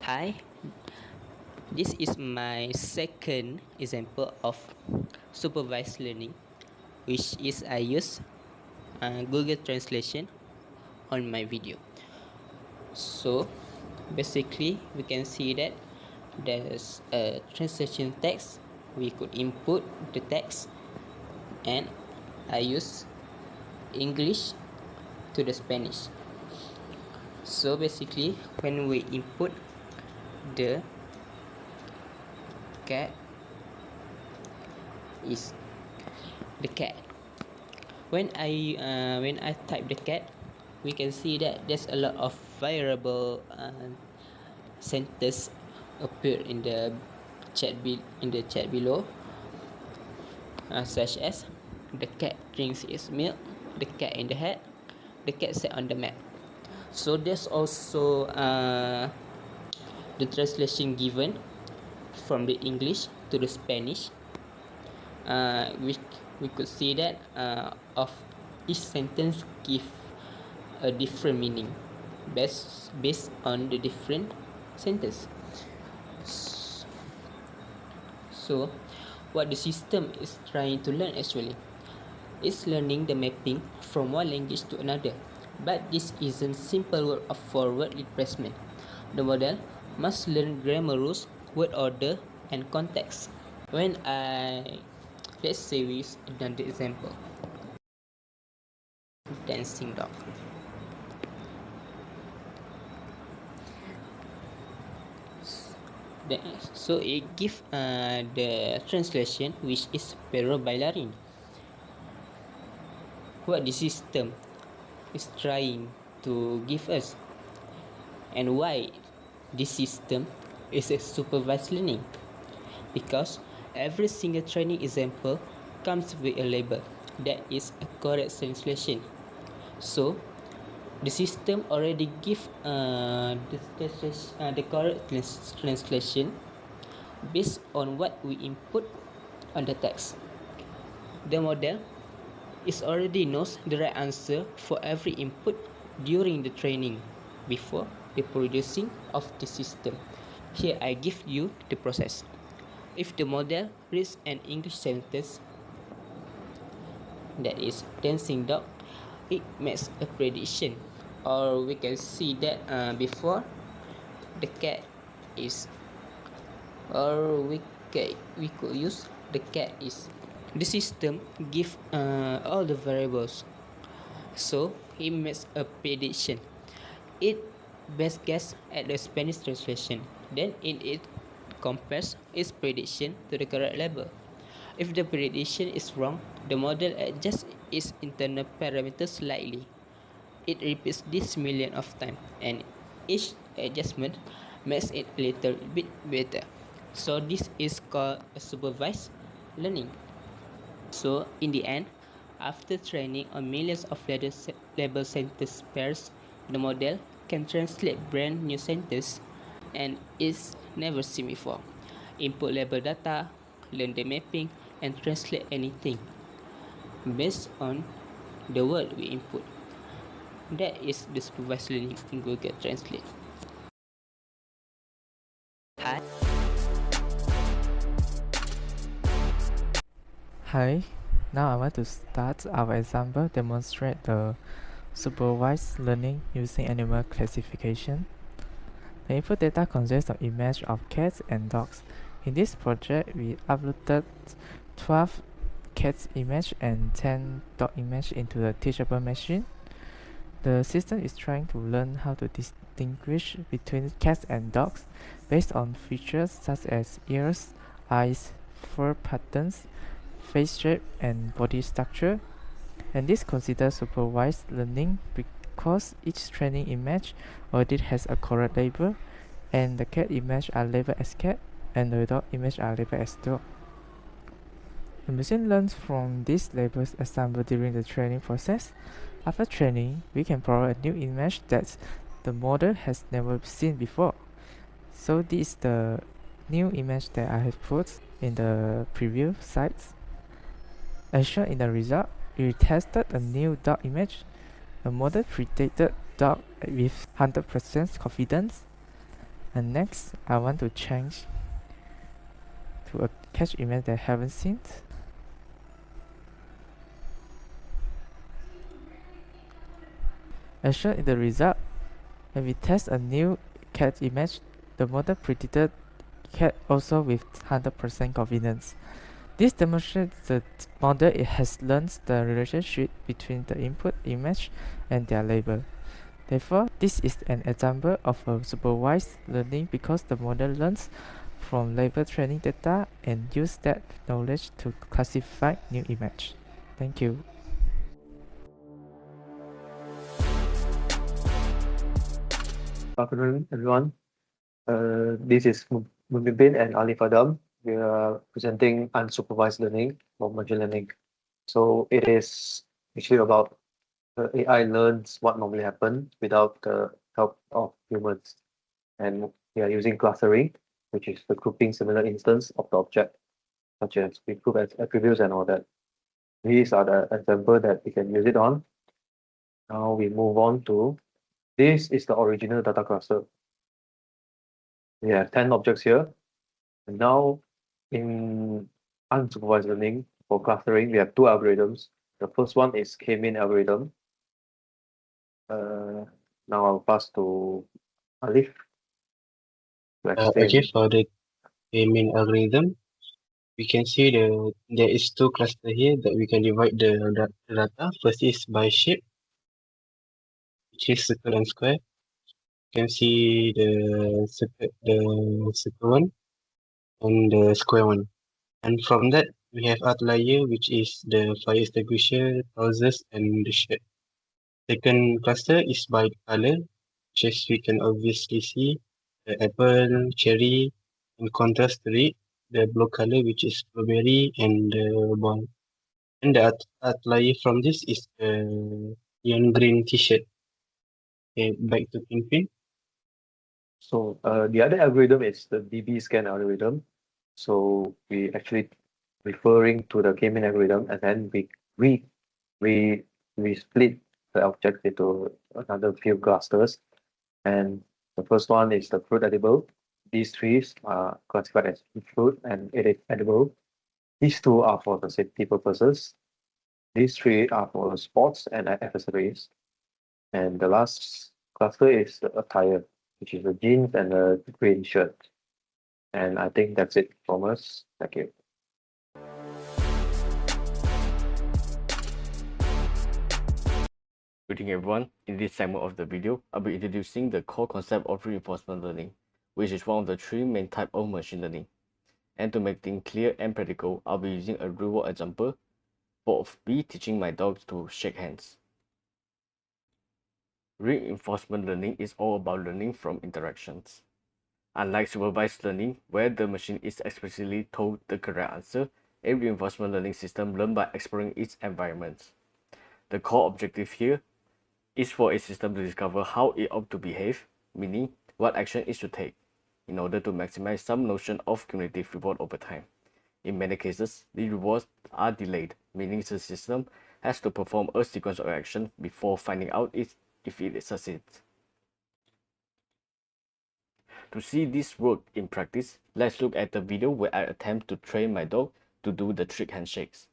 Hi, this is my second example of supervised learning, which is I use Google Translation on my video. So basically, we can see that there's a translation text. We could input the text, and I use English to the Spanish. So basically, when we input the cat is the cat. When I type the cat, we can see that there's a lot of variable sentence appear in the chat below, such as the cat drinks its milk, the cat in the hat, the cat sat on the mat. So there's also the translation given from the English to the Spanish. We could see that of each sentence give a different meaning based on the different sentence. So what the system is trying to learn actually is learning the mapping from one language to another, but this isn't simple word for word replacement. The model must learn grammar rules, word order, and context. Let's say we use another example, dancing dog. So it gives the translation, which is perro bailarín. What the system is trying to give us, and why this system is a supervised learning, because every single training example comes with a label that is a correct translation. So the system already give the correct translation based on what we input on the text. The model is already knows the right answer for every input during the training before the producing of the system. Here I give you the process. If the model reads an English sentence that is dancing dog, it makes a prediction, or we can see that before the cat is, or we could use the cat is. The system give all the variables, so it makes a prediction. It best guess at the Spanish translation, then it compares its prediction to the correct label. If the prediction is wrong, the model adjusts its internal parameters slightly. It repeats this million of times, and each adjustment makes it a little bit better. So this is called a supervised learning. So in the end, after training on millions of label sentence pairs, the model can translate brand new sentences and is never seen before. Input label data, learn the mapping, and translate anything based on the word we input. That is the supervised learning in Google Translate. Hi. Hi, now I want to start our example demonstrate the supervised learning using animal classification. The input data consists of image of cats and dogs. In this project, we uploaded 12 cats image and 10 dog image into the teachable machine. The system is trying to learn how to distinguish between cats and dogs based on features such as ears, eyes, fur patterns, face shape, and body structure. And this considers supervised learning because each training image already has a correct label, and the cat image are labeled as cat and the dog image are labeled as dog. The machine learns from these labels assembled during the training process. After training, we can provide a new image that the model has never seen before. So this is the new image that I have put in the preview sites. As shown in the result, we tested a new dog image. The model predicted dog with 100% confidence. And next, I want to change to a catch image that I haven't seen. As shown in the result, when we test a new cat image, the model predicted cat also with 100% confidence. This demonstrates the model it has learned the relationship between the input image and their label. Therefore, this is an example of a supervised learning because the model learns from label training data and use that knowledge to classify new image. Thank you. Good afternoon, everyone. This is Mubimbin and Alif Adam. We are presenting unsupervised learning or machine learning. So it is actually about the AI learns what normally happens without the help of humans. And we are using clustering, which is the grouping similar instance of the object, such as we group as attributes and all that. These are the example that we can use it on. Now we move on to, this is the original data cluster. We have 10 objects here. And now in unsupervised learning for clustering, we have two algorithms. The first one is K-mean algorithm. Now I'll pass to Alif to explain. Okay, for the K-mean algorithm, we can see there is two cluster here that we can divide the data. First is by shape, which is circle and square. You can see the circle one and the square one. And from that, we have outlier, which is the fire extinguisher, houses, and the shed. Second cluster is by color, which is we can obviously see the apple, cherry, in contrast to it, the blue color, which is strawberry, and the ball. And the outlier from this is the neon green t-shirt. Okay, back to Pinpin. So the other algorithm is the DB scan algorithm. So we actually referring to the K-mean algorithm, and then we split the object into another few clusters. And the first one is the fruit edible. These trees are classified as fruit and edible. These two are for the safety purposes. These three are for sports and accessories. And the last cluster is the attire, which is the jeans and the green shirt. And I think that's it from us. Thank you. Greeting everyone, in this segment of the video, I'll be introducing the core concept of reinforcement learning, which is one of the three main types of machine learning. And to make things clear and practical, I'll be using a real world example of me teaching my dog to shake hands. Reinforcement learning is all about learning from interactions. Unlike supervised learning, where the machine is explicitly told the correct answer, a reinforcement learning system learns by exploring its environment. The core objective here is for a system to discover how it ought to behave, meaning what action is to take, in order to maximize some notion of cumulative reward over time. In many cases, the rewards are delayed, meaning the system has to perform a sequence of action before finding out if it succeeds. To see this work in practice, let's look at the video where I attempt to train my dog to do the trick handshakes.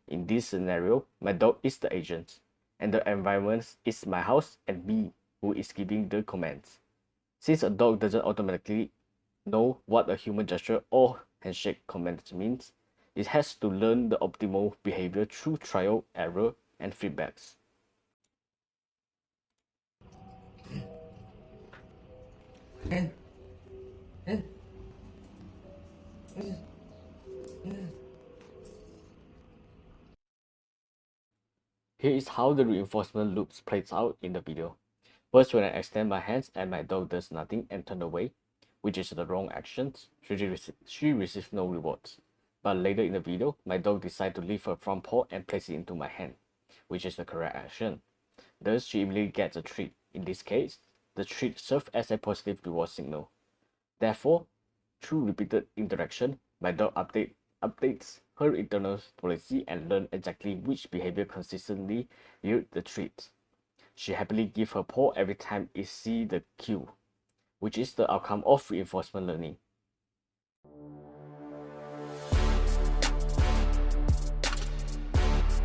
In this scenario, my dog is the agent, and the environment is my house and me who is giving the commands. Since a dog doesn't automatically know what a human gesture or handshake command means, it has to learn the optimal behavior through trial, error, and feedbacks. Here is how the reinforcement loops plays out in the video. First, when I extend my hands and my dog does nothing and turn away, which is the wrong action, she receives no rewards. But later in the video, my dog decides to lift her front paw and place it into my hand, which is the correct action. Thus, she immediately gets a treat. In this case, the treat serves as a positive reward signal. Therefore, through repeated interaction, my dog updates her internal policy and learns exactly which behavior consistently yield the treat. She happily gives her paw every time it sees the cue. which is the outcome of reinforcement learning.